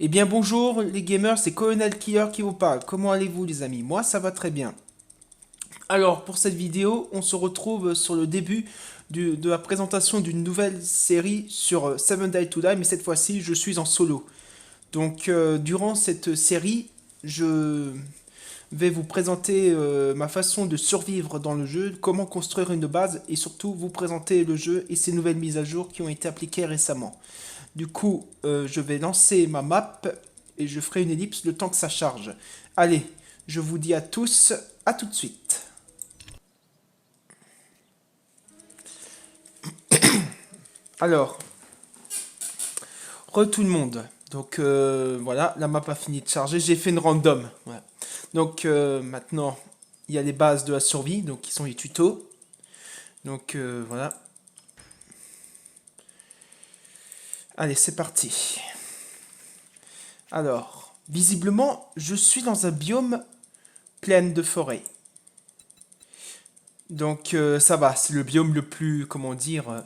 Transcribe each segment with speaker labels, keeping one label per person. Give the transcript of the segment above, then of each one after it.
Speaker 1: Eh bien bonjour les gamers, c'est Colonel Killer qui vous parle. Comment allez-vous les amis? Moi ça va très bien. Alors pour cette vidéo, on se retrouve sur le début de la présentation d'une nouvelle série sur Seven Days to Die, mais cette fois-ci je suis en solo. Donc durant cette série, je vais vous présenter ma façon de survivre dans le jeu, comment construire une base et surtout vous présenter le jeu et ses nouvelles mises à jour qui ont été appliquées récemment. Du coup, je vais lancer ma map et je ferai une ellipse le temps que ça charge. Allez, je vous dis à tous, à tout de suite. Alors, tout le monde. Donc voilà, la map a fini de charger. J'ai fait une random. Voilà. Donc maintenant, il y a les bases de la survie, donc qui sont les tutos. Donc voilà. Allez, c'est parti. Alors, visiblement, je suis dans un biome plein de forêt. Donc ça va, c'est le biome le plus, comment dire,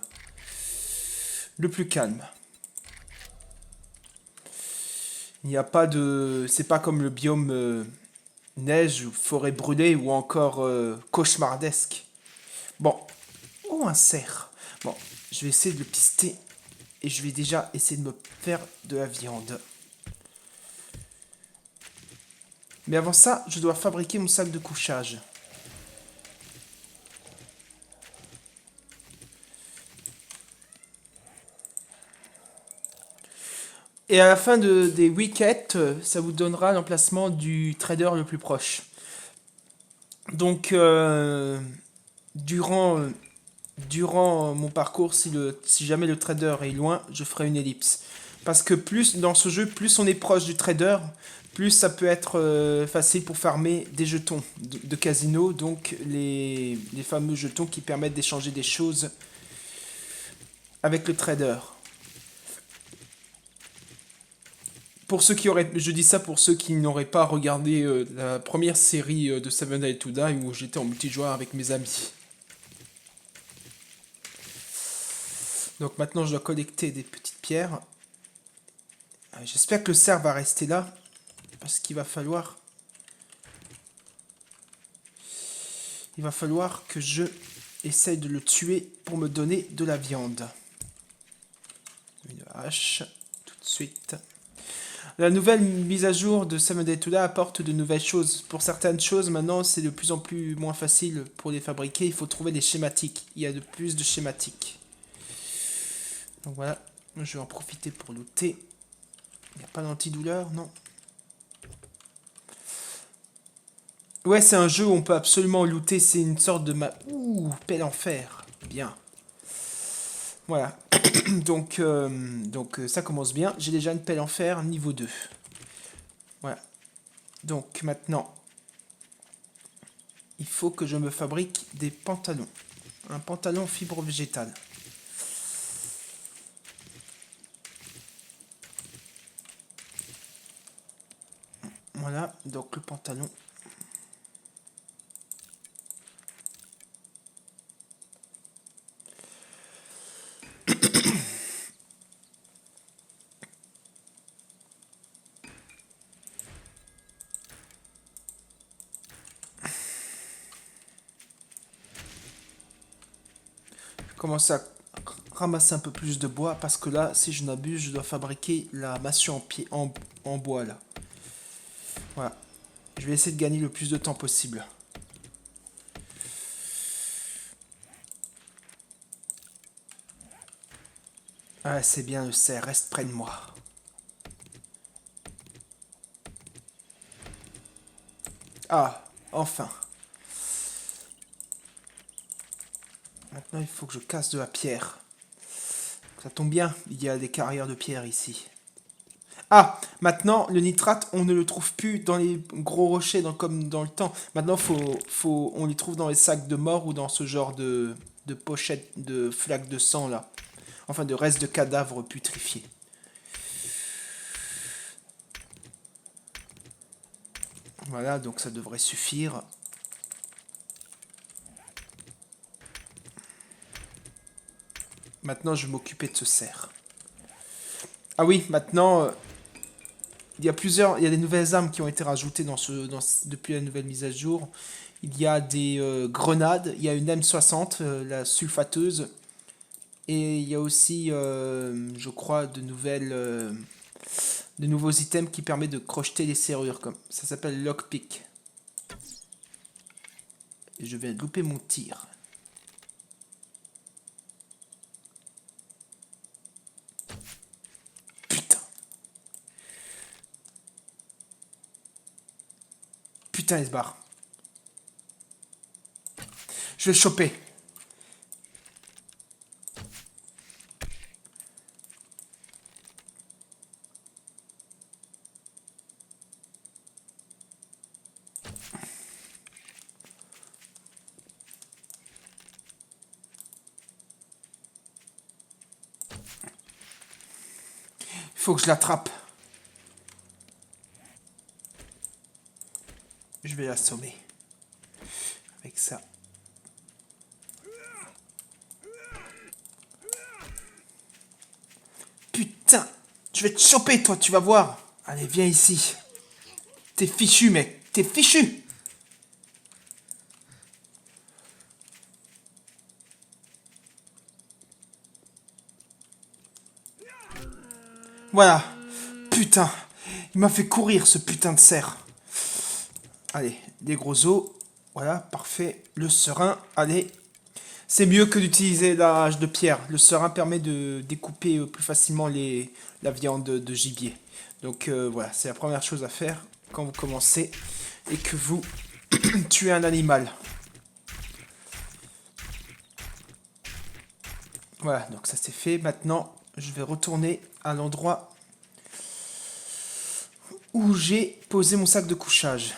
Speaker 1: le plus calme. Il n'y a pas de... C'est pas comme le biome neige ou forêt brûlée ou encore cauchemardesque. Bon. Oh, un cerf. Bon, je vais essayer de le pister et je vais déjà essayer de me faire de la viande. Mais avant ça, je dois fabriquer mon sac de couchage. Et à la fin des week-ends, ça vous donnera l'emplacement du trader le plus proche. Donc, durant, durant mon parcours, si jamais le trader est loin, je ferai une ellipse. Parce que plus dans ce jeu, plus on est proche du trader, plus ça peut être facile pour farmer des jetons de casino, donc les fameux jetons qui permettent d'échanger des choses avec le trader. Pour ceux qui auraient, je dis ça pour ceux qui n'auraient pas regardé la première série de Seven Days to Die où j'étais en multijoueur avec mes amis. Donc maintenant je dois collecter des petites pierres. J'espère que le cerf va rester là parce qu'il va falloir, il va falloir que je essaye de le tuer pour me donner de la viande. Une hache tout de suite. La nouvelle mise à jour de Seven Days to Die apporte de nouvelles choses. Pour certaines choses, maintenant, c'est de plus en plus moins facile pour les fabriquer. Il faut trouver des schématiques. Il y a de plus de schématiques. Donc voilà, je vais en profiter pour looter. Il n'y a pas d'antidouleur, non. Ouais, c'est un jeu où on peut absolument looter. C'est une sorte de map. Ouh, pelle en fer. Bien. Voilà. donc ça commence bien. J'ai déjà une pelle en fer niveau 2. Voilà. Donc maintenant, il faut que je me fabrique des pantalons. Un pantalon fibre végétale. Voilà, donc le pantalon. Je commence à ramasser un peu plus de bois parce que là, si je n'abuse, je dois fabriquer la massue en bois là. Voilà. Je vais essayer de gagner le plus de temps possible. Ah, c'est bien le cerf, reste près de moi. Ah, enfin. Maintenant, il faut que je casse de la pierre. Ça tombe bien, il y a des carrières de pierre ici. Ah, maintenant, le nitrate, on ne le trouve plus dans les gros rochers comme dans le temps. Maintenant, on les trouve dans les sacs de mort ou dans ce genre de pochettes de flaques de sang là. Enfin, de restes de cadavres putrifiés. Voilà, donc ça devrait suffire. Maintenant, je vais m'occuper de ce cerf. Ah oui, maintenant, il y a des nouvelles armes qui ont été rajoutées depuis la nouvelle mise à jour. Il y a des grenades, il y a une M60, la sulfateuse, et il y a aussi, je crois, de nouveaux items qui permettent de crocheter les serrures, comme ça s'appelle lockpick. Et je viens de louper mon tir. Putain. Putain, il se barre. Je vais le choper. Il faut que je l'attrape. Je vais l'assommer. Avec ça. Putain, je vais te choper, toi, tu vas voir. Allez, viens ici. T'es fichu, mec. T'es fichu. Voilà. Putain. Il m'a fait courir, ce putain de cerf. Allez, des gros os. Voilà, parfait. Le serin, allez. C'est mieux que d'utiliser la hache de pierre. Le serin permet de découper plus facilement la viande de gibier. Donc voilà, c'est la première chose à faire quand vous commencez et que vous tuez un animal. Voilà, donc ça c'est fait. Maintenant, je vais retourner à l'endroit où j'ai posé mon sac de couchage.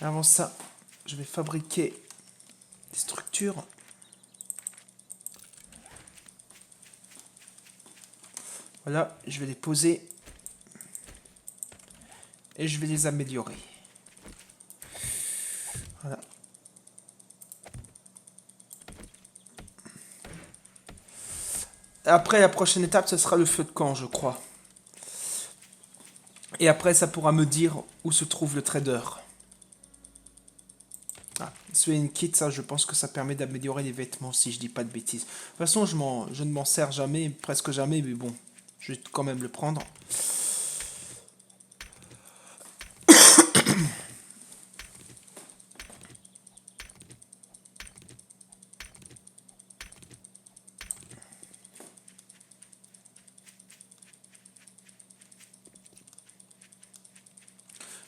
Speaker 1: Avant ça, je vais fabriquer des structures. Voilà, je vais les poser et je vais les améliorer. Voilà. Après, la prochaine étape, ce sera le feu de camp, je crois. Et après, ça pourra me dire où se trouve le trader. Ah, Swing Kit, ça, je pense que ça permet d'améliorer les vêtements, si je dis pas de bêtises. De toute façon, je ne m'en sers jamais, presque jamais, mais bon, je vais quand même le prendre.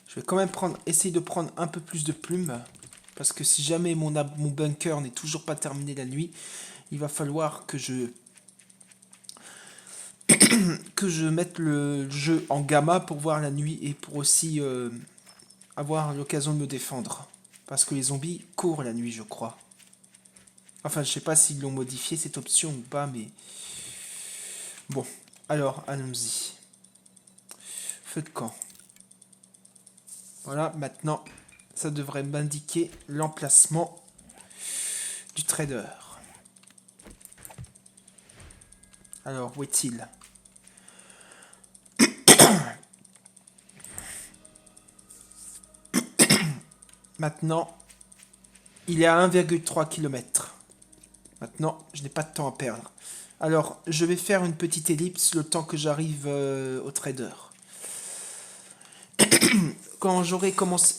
Speaker 1: Je vais quand même essayer de prendre un peu plus de plumes. Parce que si jamais mon bunker n'est toujours pas terminé la nuit, il va falloir que je mette le jeu en gamma pour voir la nuit et pour aussi avoir l'occasion de me défendre. Parce que les zombies courent la nuit, je crois. Enfin, je sais pas s'ils l'ont modifié cette option ou pas, mais... Bon, alors, allons-y. Feu de camp. Voilà, maintenant, ça devrait m'indiquer l'emplacement du trader. Alors, où est-il? Maintenant, il est à 1,3 km. Maintenant, je n'ai pas de temps à perdre. Alors, je vais faire une petite ellipse le temps que j'arrive au trader. Quand j'aurai commencé...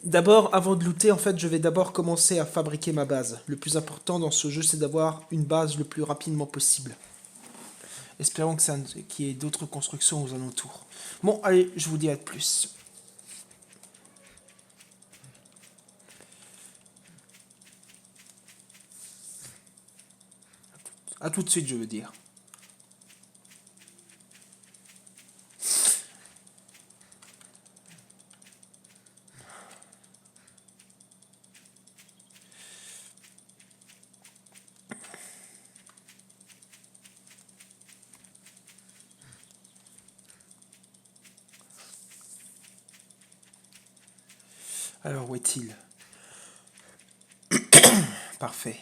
Speaker 1: D'abord, avant de looter, en fait, je vais d'abord commencer à fabriquer ma base. Le plus important dans ce jeu, c'est d'avoir une base le plus rapidement possible. Espérons qu'il y ait d'autres constructions aux alentours. Bon, allez, je vous dis à plus. À tout de suite, je veux dire. Alors, où est-il? Parfait.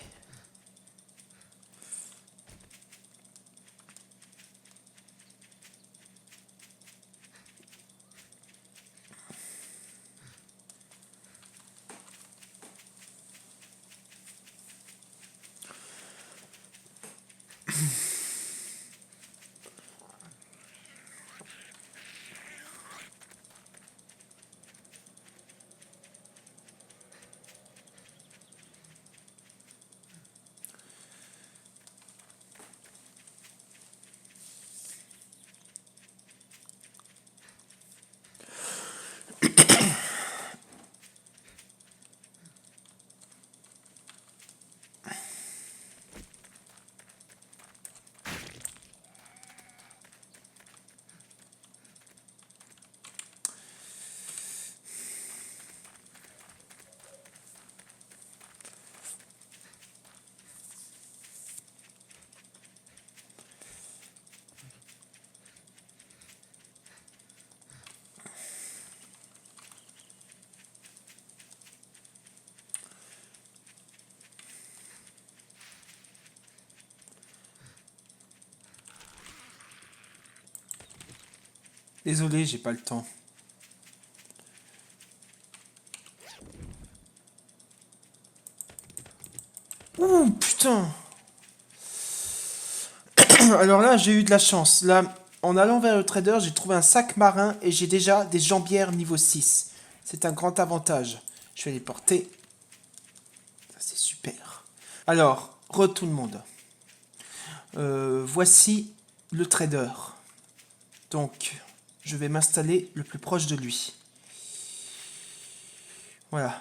Speaker 1: Désolé, j'ai pas le temps. Ouh, putain. Alors là, j'ai eu de la chance. Là, en allant vers le trader, j'ai trouvé un sac marin et j'ai déjà des jambières niveau 6. C'est un grand avantage. Je vais les porter. Ça, c'est super. Alors, tout le monde. Voici le trader. Donc, je vais m'installer le plus proche de lui. Voilà.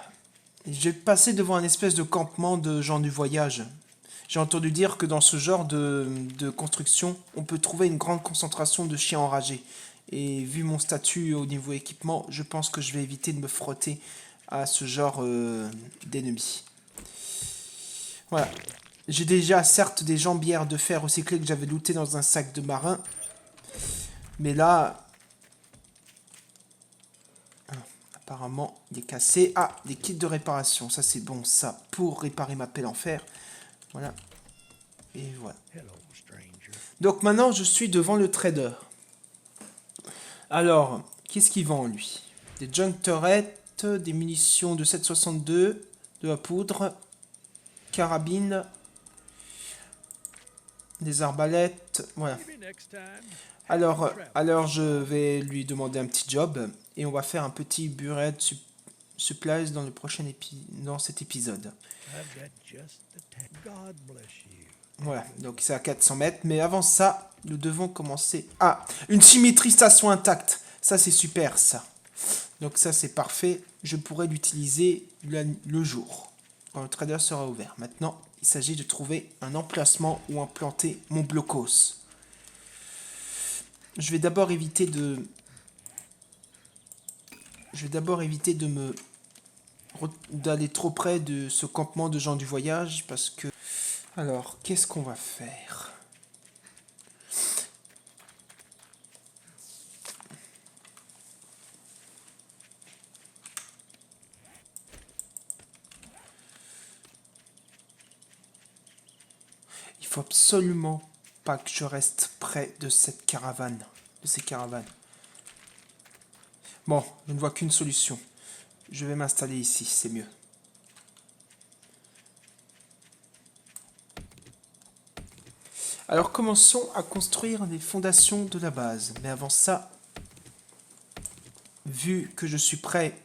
Speaker 1: Je vais passer devant un espèce de campement de gens du voyage. J'ai entendu dire que dans ce genre de construction, on peut trouver une grande concentration de chiens enragés. Et vu mon statut au niveau équipement, je pense que je vais éviter de me frotter à ce genre d'ennemis. Voilà. J'ai déjà certes des jambières de fer recyclées que j'avais lootées dans un sac de marin. Mais là... apparemment, il est cassé. Ah, des kits de réparation. Ça, c'est bon, ça, pour réparer ma pelle en fer. Voilà. Et voilà. Donc maintenant, je suis devant le trader. Alors, qu'est-ce qu'il vend, lui? Des junk turrets, des munitions de 7,62, de la poudre, carabine, des arbalètes, voilà. Alors, je vais lui demander un petit job et on va faire un petit buret supplies dans le prochain dans cet épisode. Voilà, donc c'est à 400 mètres, mais avant ça, nous devons commencer... Ah, une symétrie station intacte, ça c'est super ça. Donc ça c'est parfait, je pourrai l'utiliser le jour, quand le trader sera ouvert. Maintenant, il s'agit de trouver un emplacement où implanter mon blocos. Je vais d'abord éviter d'aller trop près de ce campement de gens du voyage parce que... Alors, qu'est-ce qu'on va faire? Il faut absolument pas que je reste près de cette caravane, de ces caravanes. Bon, je ne vois qu'une solution. Je vais m'installer ici, c'est mieux. Alors commençons à construire les fondations de la base. Mais avant ça, vu que je suis prêt...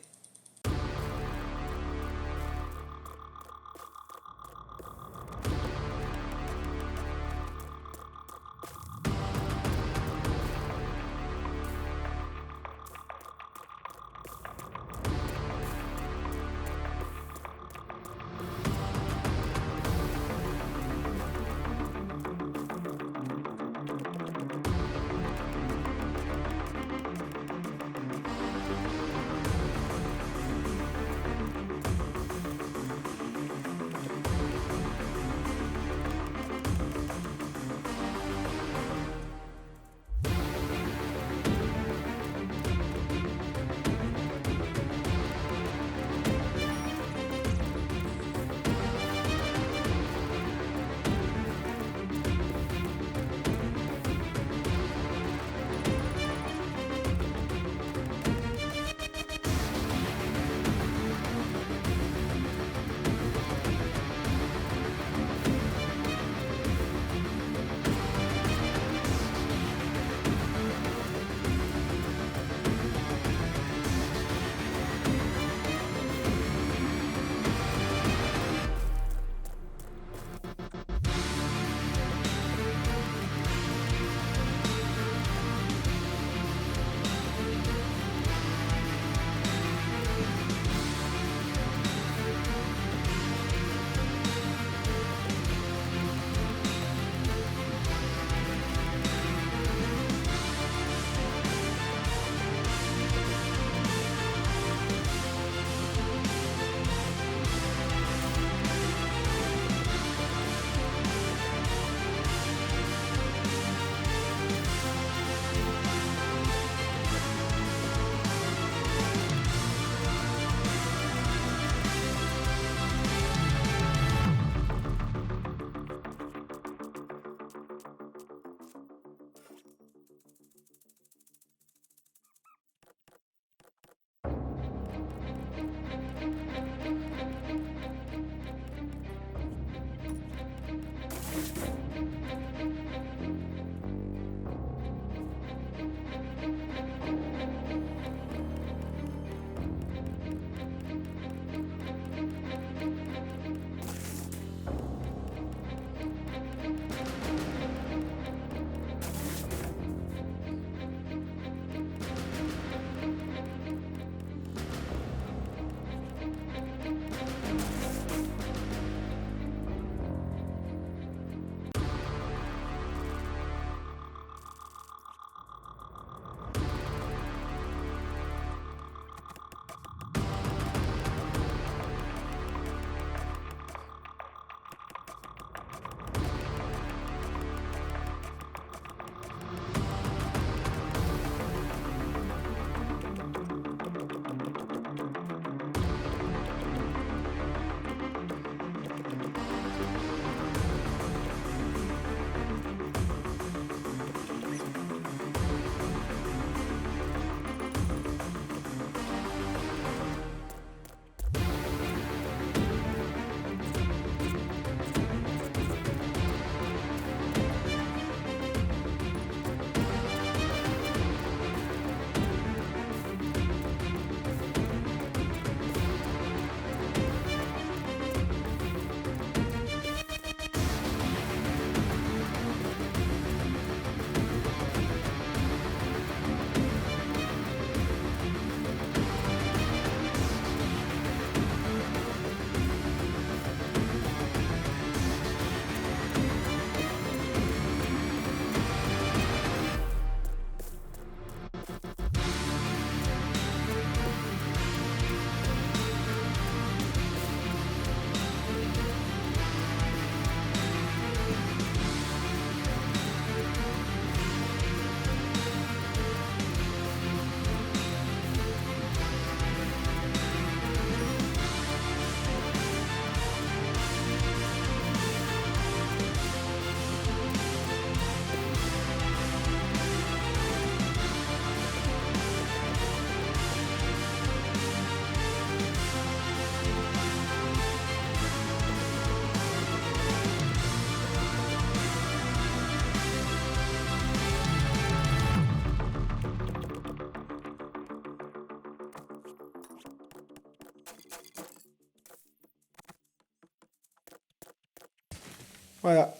Speaker 1: Voilà,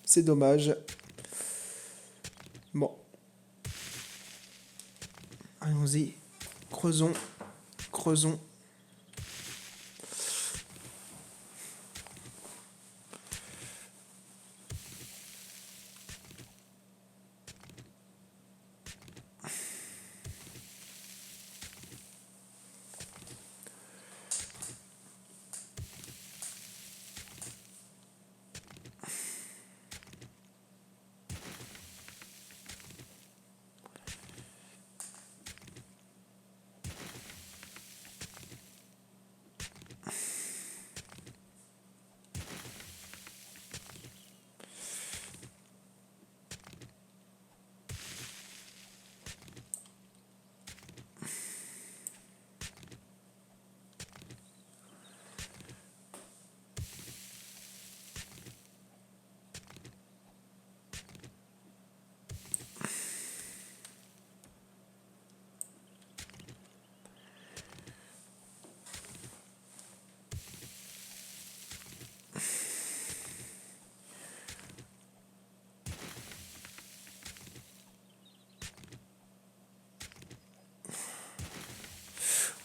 Speaker 1: c'est dommage. Bon, allons-y, creusons, creusons.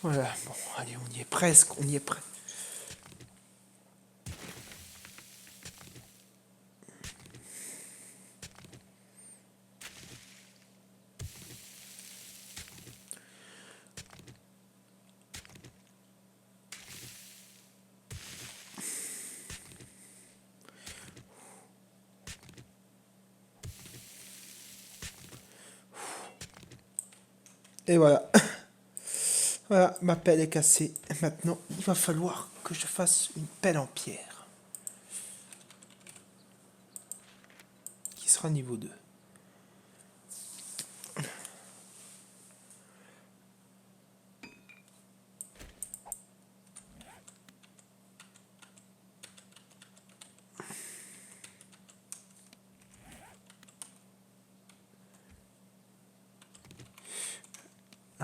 Speaker 1: Voilà, bon, allez, on y est presque, on y est presque. Et voilà. Voilà, ma pelle est cassée. Maintenant, il va falloir que je fasse une pelle en pierre. Qui sera niveau 2.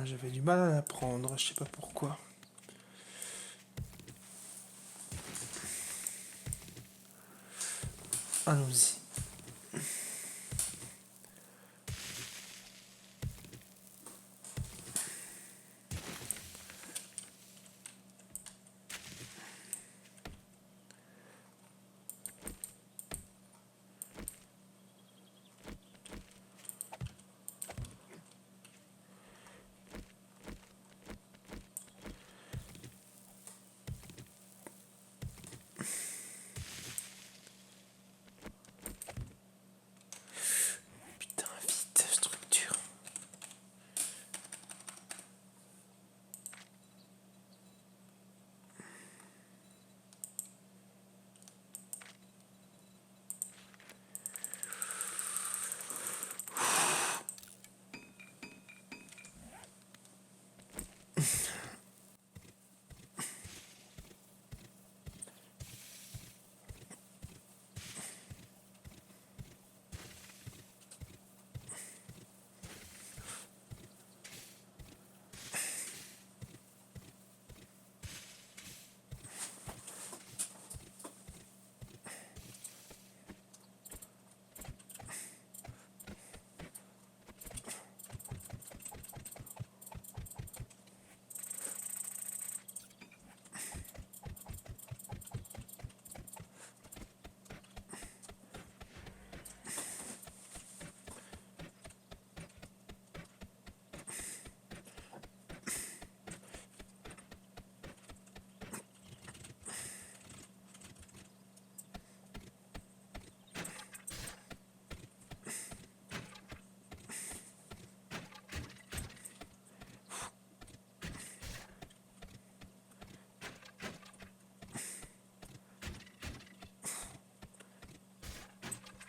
Speaker 1: Ah, j'avais du mal à la prendre, je sais pas pourquoi. Allons-y. Putain, vite, structure.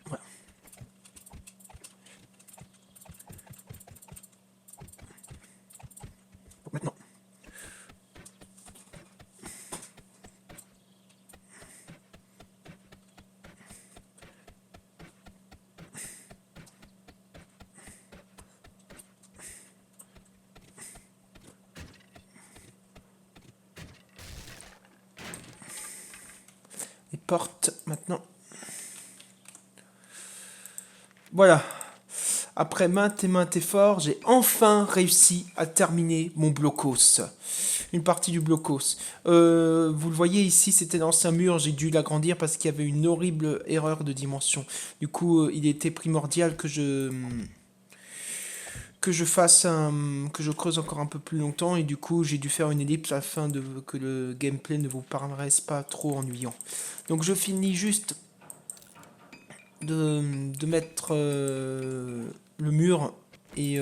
Speaker 1: Voilà. Bon, maintenant. Les portes, maintenant. Voilà. Après maintes et maintes efforts, j'ai enfin réussi à terminer mon blocos. Une partie du blocos. Vous le voyez ici, c'était l'ancien mur. J'ai dû l'agrandir parce qu'il y avait une horrible erreur de dimension. Du coup, il était primordial que je fasse que je creuse encore un peu plus longtemps et du coup j'ai dû faire une ellipse afin que le gameplay ne vous paraisse pas trop ennuyant. Donc je finis juste de mettre le mur et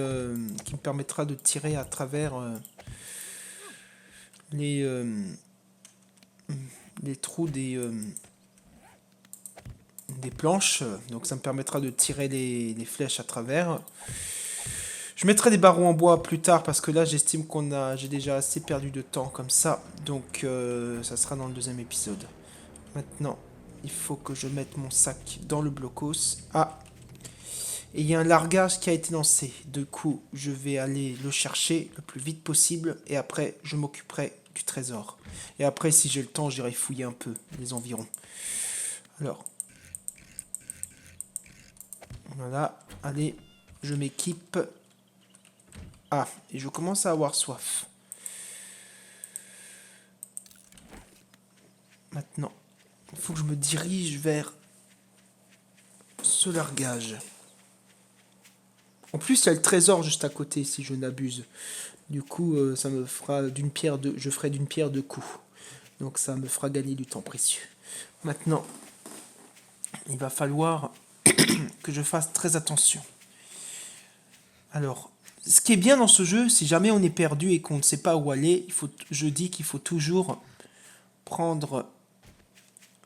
Speaker 1: qui me permettra de tirer à travers les, euh, les trous des planches. Donc ça me permettra de tirer les flèches à travers. Je mettrai des barreaux en bois plus tard parce que là j'estime j'ai déjà assez perdu de temps comme ça. Donc ça sera dans le deuxième épisode. Maintenant, il faut que je mette mon sac dans le blocos. Ah, et il y a un largage qui a été lancé. Du coup, je vais aller le chercher le plus vite possible et après je m'occuperai du trésor. Et après, si j'ai le temps, j'irai fouiller un peu les environs. Alors, voilà, allez, je m'équipe. Ah, et je commence à avoir soif. Maintenant, il faut que je me dirige vers ce largage. En plus, il y a le trésor juste à côté, si je n'abuse. Du coup, ça me fera je ferai d'une pierre deux coups. Donc ça me fera gagner du temps précieux. Maintenant, il va falloir que je fasse très attention. Alors, ce qui est bien dans ce jeu, si jamais on est perdu et qu'on ne sait pas où aller, je dis qu'il faut toujours prendre...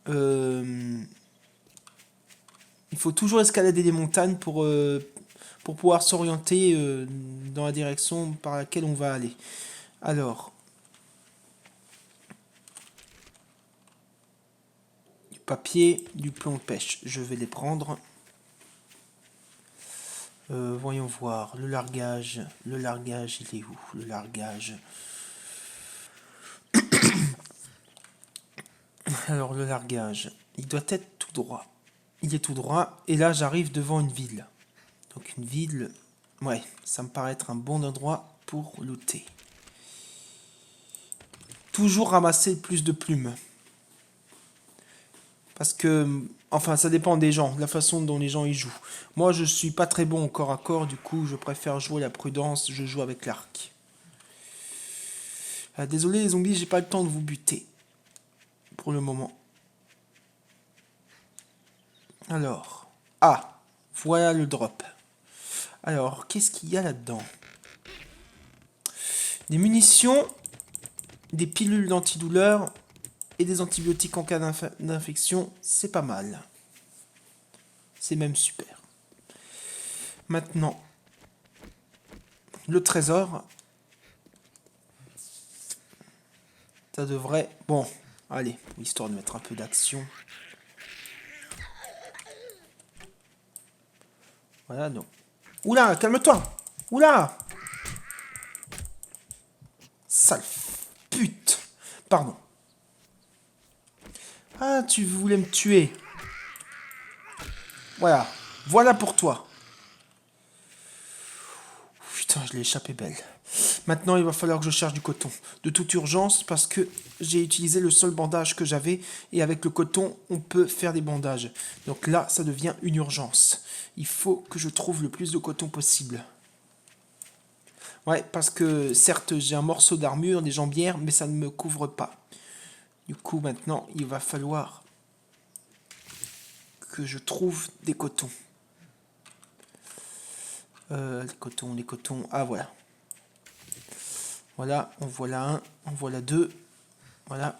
Speaker 1: il faut toujours escalader des montagnes pour pouvoir s'orienter dans la direction par laquelle on va aller. Alors, du papier, du plomb de pêche, je vais les prendre. Voyons voir, le largage, il est où? Le largage. Alors, le largage, il doit être tout droit. Il est tout droit, et là, j'arrive devant une ville. Donc, une ville, ouais, ça me paraît être un bon endroit pour looter. Toujours ramasser le plus de plumes. Parce que, enfin, ça dépend des gens, de la façon dont les gens y jouent. Moi, je suis pas très bon au corps à corps, du coup, je préfère jouer la prudence, je joue avec l'arc. Désolé les zombies, j'ai pas le temps de vous buter. Pour le moment. Alors. Ah, voilà le drop. Alors, qu'est-ce qu'il y a là-dedans? Des munitions, des pilules d'antidouleur et des antibiotiques en cas d'infection, c'est pas mal. C'est même super. Maintenant, le trésor. Ça devrait... Bon, allez, histoire de mettre un peu d'action. Voilà, non. Oula, calme-toi. Oula. Sale pute. Pardon. Ah, tu voulais me tuer. Voilà. Voilà pour toi. Putain, je l'ai échappé belle. Maintenant, il va falloir que je cherche du coton. De toute urgence, parce que j'ai utilisé le seul bandage que j'avais. Et avec le coton, on peut faire des bandages. Donc là, ça devient une urgence. Il faut que je trouve le plus de coton possible. Ouais, parce que certes, j'ai un morceau d'armure, des jambières, mais ça ne me couvre pas. Du coup, maintenant, il va falloir que je trouve des cotons. Les cotons. Ah, voilà. Voilà, en voilà un, en voilà deux. Voilà.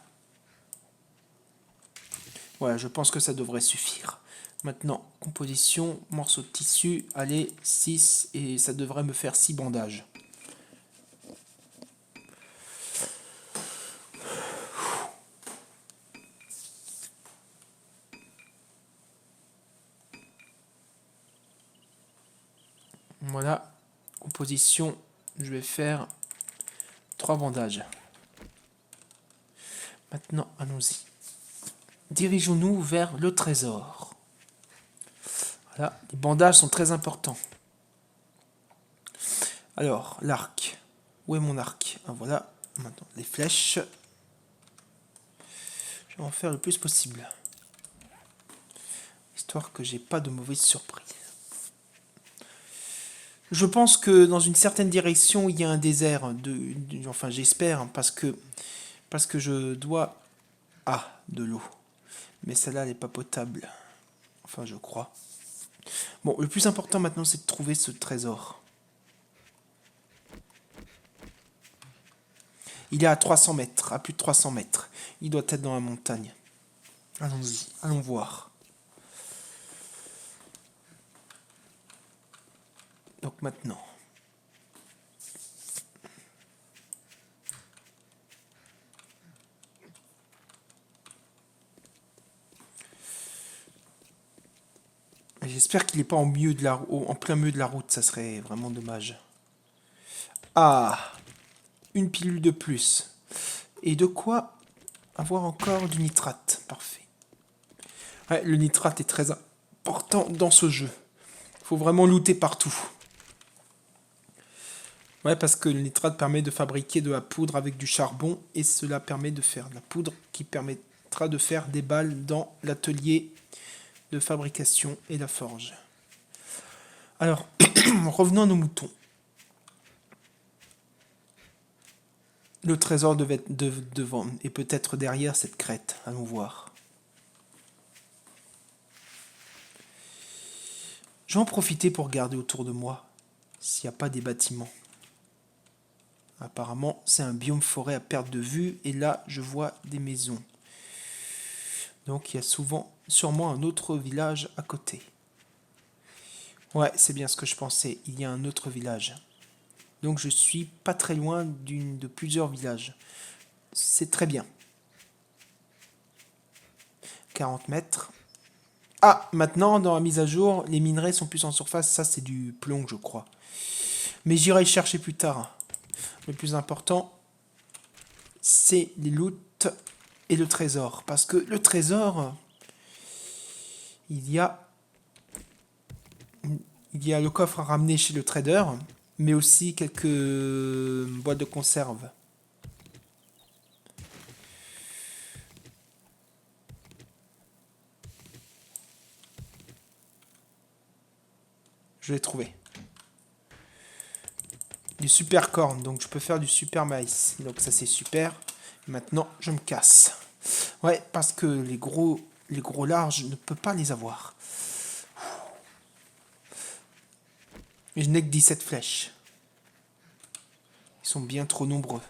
Speaker 1: Voilà, je pense que ça devrait suffire. Maintenant, composition, morceau de tissu, allez, 6, et ça devrait me faire 6 bandages. Voilà, composition, je vais faire 3 bandages. Maintenant, allons-y. Dirigeons-nous vers le trésor. Voilà, les bandages sont très importants. Alors, l'arc. Où est mon arc? Ah, voilà, maintenant les flèches. Je vais en faire le plus possible. Histoire que j'ai pas de mauvaises surprises. Je pense que dans une certaine direction, il y a un désert. Enfin, j'espère, parce que je dois... Ah, de l'eau. Mais celle-là, elle n'est pas potable. Enfin, je crois. Bon, le plus important maintenant, c'est de trouver ce trésor. Il est à 300 mètres, à plus de 300 mètres. Il doit être dans la montagne. Allons-y, allons voir. Donc maintenant... J'espère qu'il n'est pas en plein milieu de la route, ça serait vraiment dommage. Ah, une pilule de plus. Et de quoi avoir encore du nitrate. Parfait. Ouais, le nitrate est très important dans ce jeu. Il faut vraiment looter partout. Ouais, parce que le nitrate permet de fabriquer de la poudre avec du charbon et cela permet de faire de la poudre qui permettra de faire des balles dans l'atelier de fabrication et la forge. Alors, revenons à nos moutons. Le trésor devait être devant et peut-être derrière cette crête. Allons voir. Je vais en profiter pour regarder autour de moi s'il n'y a pas des bâtiments. Apparemment, c'est un biome forêt à perte de vue et là, je vois des maisons. Donc, il y a sûrement un autre village à côté. Ouais, c'est bien ce que je pensais. Il y a un autre village. Donc, je suis pas très loin de plusieurs villages. C'est très bien. 40 mètres. Ah, maintenant, dans la mise à jour, les minerais sont plus en surface. Ça, c'est du plomb, je crois. Mais j'irai le chercher plus tard. Le plus important, c'est les loots et le trésor. Parce que le trésor, il y a le coffre à ramener chez le trader, mais aussi quelques boîtes de conserve. Je l'ai trouvé. Du super corn, donc je peux faire du super maïs. Donc ça c'est super. Maintenant, je me casse. Ouais, parce que les gros larges, je ne peux pas les avoir. Et je n'ai que 17 flèches. Ils sont bien trop nombreux.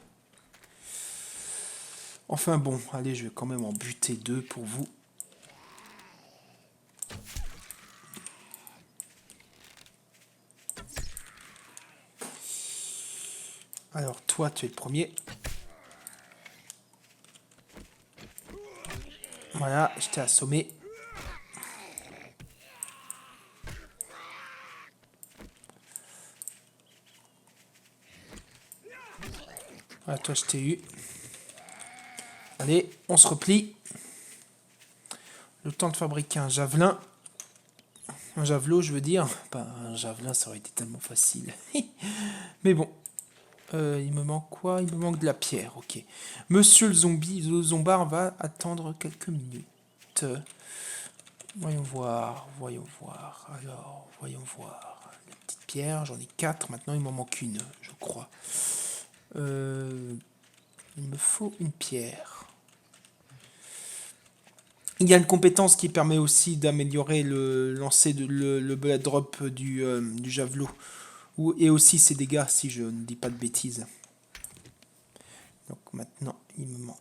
Speaker 1: Enfin bon, allez, je vais quand même en buter 2 pour vous. Alors toi, tu es le premier. Voilà, je t'ai assommé. Voilà, toi, je t'ai eu. Allez, on se replie. Le temps de fabriquer un javelin. Un javelot, je veux dire. Pas un javelin, ça aurait été tellement facile. Mais bon. Il me manque quoi? Il me manque de la pierre, ok. Monsieur le zombie, le zombard va attendre quelques minutes. Voyons voir, voyons voir. Alors, voyons voir. Les petites pierres, j'en ai 4, maintenant il m'en manque une, je crois. Il me faut une pierre. Il y a une compétence qui permet aussi d'améliorer le lancer le bullet drop du javelot. Et aussi ses dégâts, si je ne dis pas de bêtises. Donc maintenant, il me manque.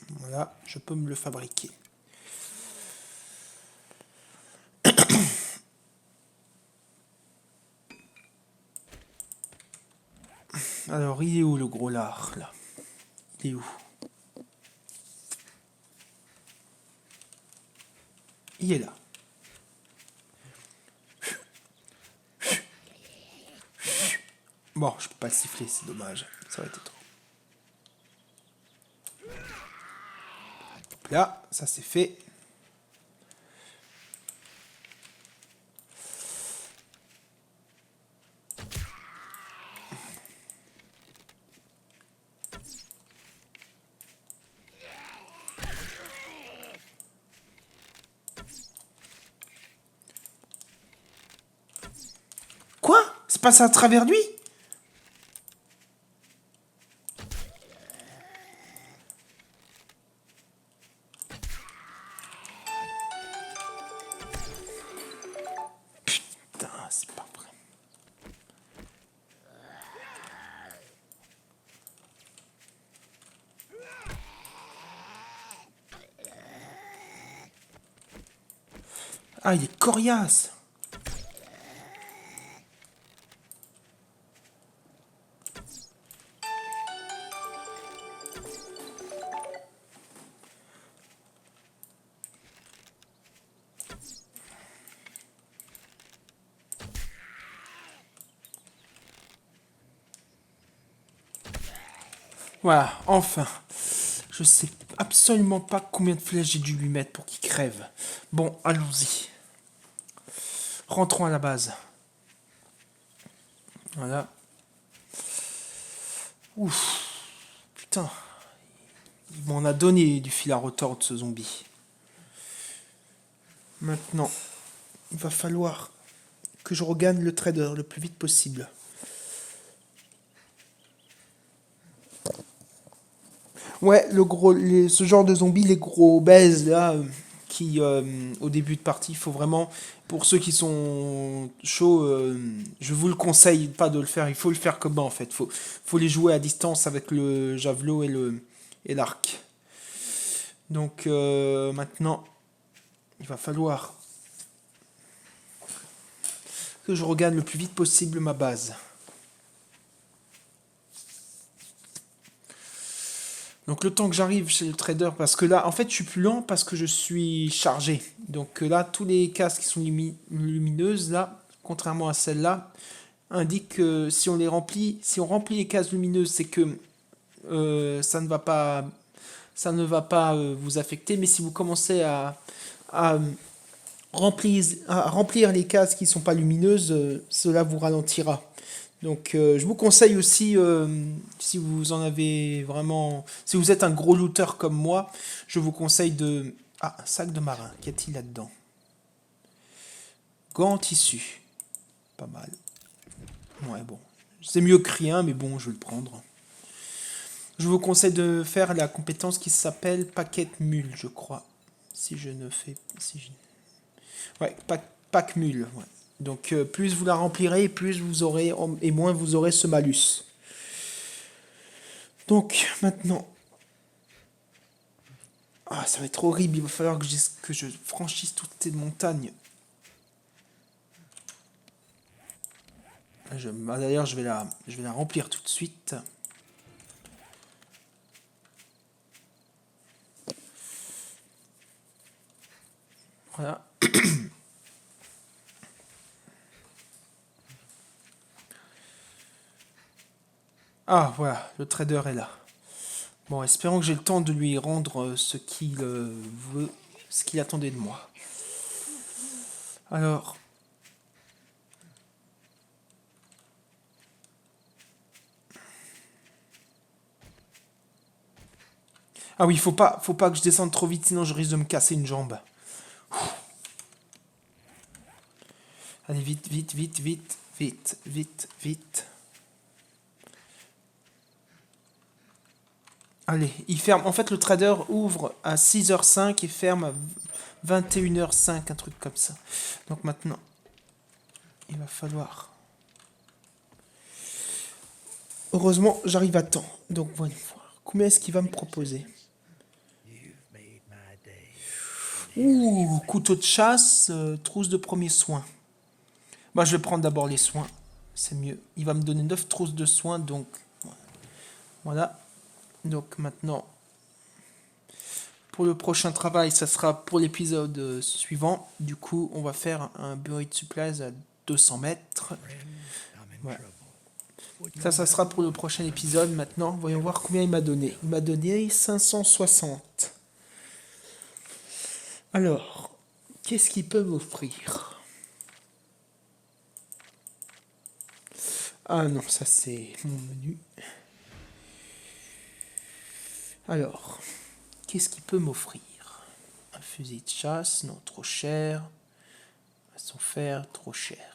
Speaker 1: Voilà, je peux me le fabriquer. Alors, il est où le gros lard, là? Il est où? Il est là. Bon, je peux pas le siffler, c'est dommage. Ça aurait été trop. Là, ça c'est fait. C'est passé à travers lui? Putain, c'est pas vrai. Ah, il est coriace. Voilà, enfin. Je sais absolument pas combien de flèches j'ai dû lui mettre pour qu'il crève. Bon, allons-y. Rentrons à la base. Voilà. Ouf. Putain. Il m'en a donné du fil à retordre, ce zombie. Maintenant, il va falloir que je regagne le trader le plus vite possible. Ouais, ce genre de zombies, les gros baises là, qui au début de partie, il faut vraiment, pour ceux qui sont chauds, je vous le conseille pas de le faire, il faut le faire comme en fait, faut les jouer à distance avec le javelot et l'arc. Donc maintenant, il va falloir que je regagne le plus vite possible ma base. Donc le temps que j'arrive chez le trader, parce que là, en fait, je suis plus lent parce que je suis chargé. Donc là, tous les cases qui sont lumineuses, là, contrairement à celle-là, indiquent que si on les remplit, si on remplit les cases lumineuses, c'est que ça ne va pas vous affecter. Mais si vous commencez à à remplir les cases qui ne sont pas lumineuses, cela vous ralentira. Donc je vous conseille aussi, si vous en avez vraiment... Si vous êtes un gros looter comme moi, je vous conseille de... Ah, un sac de marin, qu'y a-t-il là-dedans? Gants en tissu, pas mal. Ouais, bon. C'est mieux que rien, mais bon, je vais le prendre. Je vous conseille de faire la compétence qui s'appelle paquet mule, je crois. Si je ne fais... Si je... Ouais, pack mule, ouais. Donc plus vous la remplirez, plus vous aurez, et moins vous aurez ce malus. Donc maintenant, ah, ça va être horrible, il va falloir que je franchisse toutes ces montagnes. D'ailleurs, je vais la remplir tout de suite. Voilà. Ah, voilà, le trader est là. Bon, espérons que j'ai le temps de lui rendre ce qu'il veut, ce qu'il attendait de moi. Alors, ah oui, faut pas que je descende trop vite, sinon je risque de me casser une jambe. Allez, vite, vite, vite, vite, vite, vite, vite. Allez, il ferme. En fait, le trader ouvre à 6h05 et ferme à 21h05, un truc comme ça. Donc maintenant, il va falloir... Heureusement, j'arrive à temps. Donc voyons voir. Combien est-ce qu'il va me proposer? Ouh, couteau de chasse, trousse de premiers soins. Bah, je vais prendre d'abord les soins. C'est mieux. Il va me donner 9 trousses de soins, donc... Voilà. Donc maintenant, pour le prochain travail, ça sera pour l'épisode suivant. Du coup, on va faire un buried supplies à 200 mètres. Voilà. Ça sera pour le prochain épisode. Maintenant, voyons voir combien il m'a donné. Il m'a donné 560. Alors, qu'est-ce qu'il peut m'offrir? Ah non, ça c'est mon menu. Alors, qu'est-ce qu'il peut m'offrir? Un fusil de chasse, non, trop cher. Son fer, trop cher.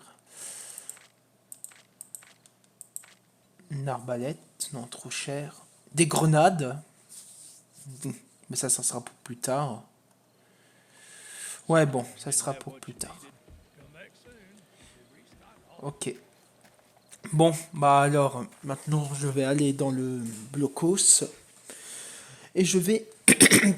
Speaker 1: Une arbalète, non, trop cher. Des grenades. Mais ça sera pour plus tard. Ouais, bon, ça sera pour plus tard. Ok. Bon, bah alors, maintenant je vais aller dans le blocos. Et je vais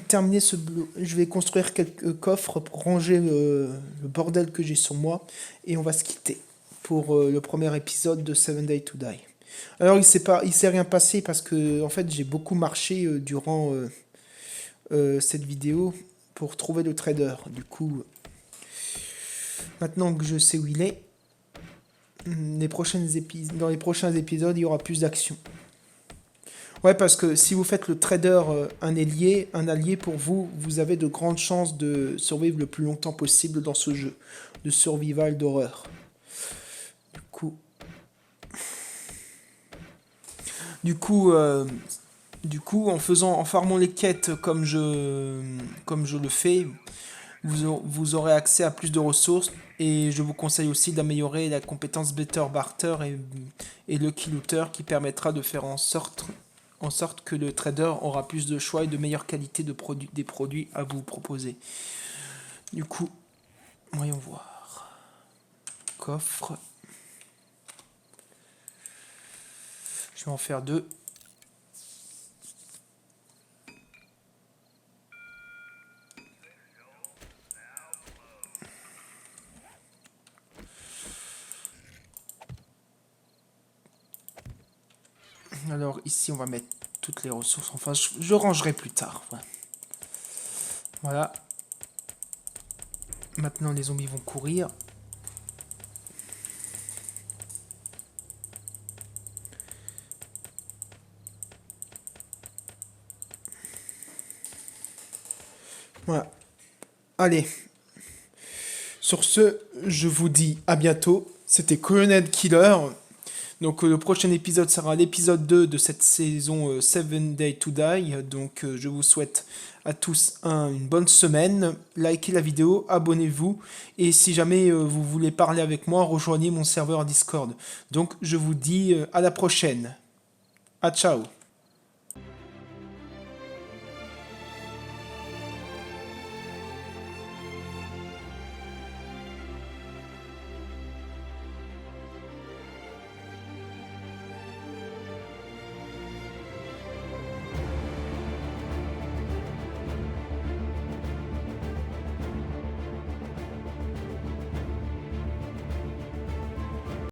Speaker 1: terminer ce bloc. Je vais construire quelques coffres pour ranger le bordel que j'ai sur moi. Et on va se quitter pour le premier épisode de 7 Days to Die. Alors il s'est rien passé parce que en fait j'ai beaucoup marché durant cette vidéo pour trouver le trader. Du coup, maintenant que je sais où il est, dans les prochains épisodes, il y aura plus d'action. Ouais, parce que si vous faites le trader un allié pour vous, vous avez de grandes chances de survivre le plus longtemps possible dans ce jeu de survival d'horreur. Du coup, en farmant les quêtes comme je le fais, vous aurez accès à plus de ressources et je vous conseille aussi d'améliorer la compétence Better Barter et Lucky Looter qui permettra de faire en sorte que le trader aura plus de choix et de meilleure qualité des produits à vous proposer. Du coup, voyons voir. Coffre. Je vais en faire 2. Alors ici on va mettre toutes les ressources. Enfin je rangerai plus tard. Voilà. Maintenant les zombies vont courir. Voilà. Allez. Sur ce, je vous dis à bientôt. C'était Colonel Killer. Donc le prochain épisode sera l'épisode 2 de cette saison 7 Days to Die. Donc je vous souhaite à tous une bonne semaine. Likez la vidéo, abonnez-vous. Et si jamais vous voulez parler avec moi, rejoignez mon serveur Discord. Donc je vous dis à la prochaine. À ciao.